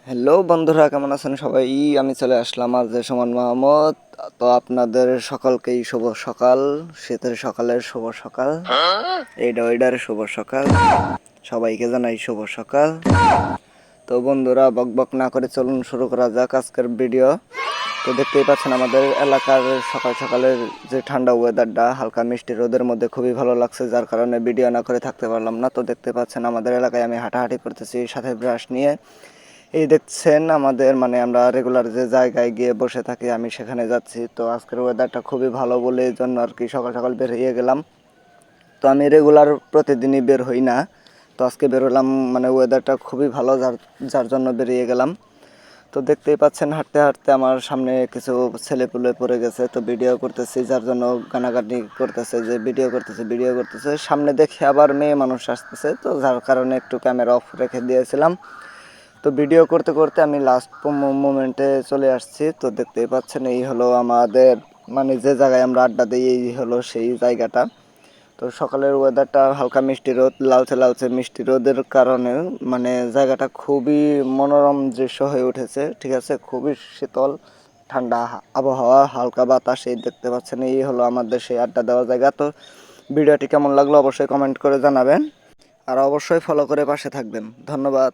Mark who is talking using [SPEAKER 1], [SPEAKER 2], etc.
[SPEAKER 1] Hello বন্ধুরা, কেমন আছেন সবাই? আমি চলে আসলাম আজ সুমন মাহমুদ। তো আপনাদের সকলকেই শুভ সকাল, শীতের সকালের শুভ সকাল, এইটা ওইটার শুভ সকাল, সবাইকে জানাই শুভ সকাল। তো বন্ধুরা, বক বক না করে চলুন শুরু করা যাক আজকের ভিডিও। তো দেখতেই পাচ্ছেন আমাদের এলাকার সকাল সকালের যে ঠান্ডা ওয়েদারটা, হালকা মিষ্টি রোদের মধ্যে খুবই ভালো লাগছে, যার কারণে ভিডিও না করে থাকতে পারলাম না। তো দেখতে পাচ্ছেন আমাদের এলাকায় আমি হাঁটাহাঁটি করতেছি সাথে ব্রাশ নিয়ে। এই দেখছেন আমাদের আমরা রেগুলার যে জায়গায় গিয়ে বসে থাকি, আমি সেখানে যাচ্ছি। তো আজকের ওয়েদারটা খুবই ভালো বলে এই জন্য আর কি সকাল সকাল বের হয়ে গেলাম। তো আমি রেগুলার প্রতিদিনই বের হই না, তো আজকে বের হলাম, ওয়েদারটা খুবই ভালো, যার যার জন্য বেরিয়ে গেলাম। তো দেখতেই পাচ্ছেন হাঁটতে হাঁটতে আমার সামনে কিছু ছেলেপুলে পড়ে গেছে, তো ভিডিও করতেছি, যার জন্য গানাগানি করতেছে যে ভিডিও করতেছে। সামনে দেখে আবার মেয়ে মানুষ আসতেছে, তো যার কারণে একটু ক্যামেরা অফ রেখে দিয়েছিলাম। তো ভিডিও করতে করতে আমি লাস্ট মোমেন্টে চলে আসছি। তো দেখতেই পাচ্ছেন এই হলো আমাদের যে জায়গায় আমরা আড্ডা দিই, এই হলো সেই জায়গাটা। তো সকালের ওয়েদারটা হালকা মিষ্টি রোদ, লালচে লালচে মিষ্টি রোদের কারণে জায়গাটা খুবই মনোরম দৃশ্য হয়ে উঠেছে। ঠিক আছে, খুবই শীতল ঠান্ডা আবহাওয়া, হালকা বাতাস। এই দেখতে পাচ্ছেন এই হলো আমাদের সেই আড্ডা দেওয়ার জায়গা। তো ভিডিওটি কেমন লাগলো অবশ্যই কমেন্ট করে জানাবেন, আর অবশ্যই ফলো করে পাশে থাকবেন। ধন্যবাদ।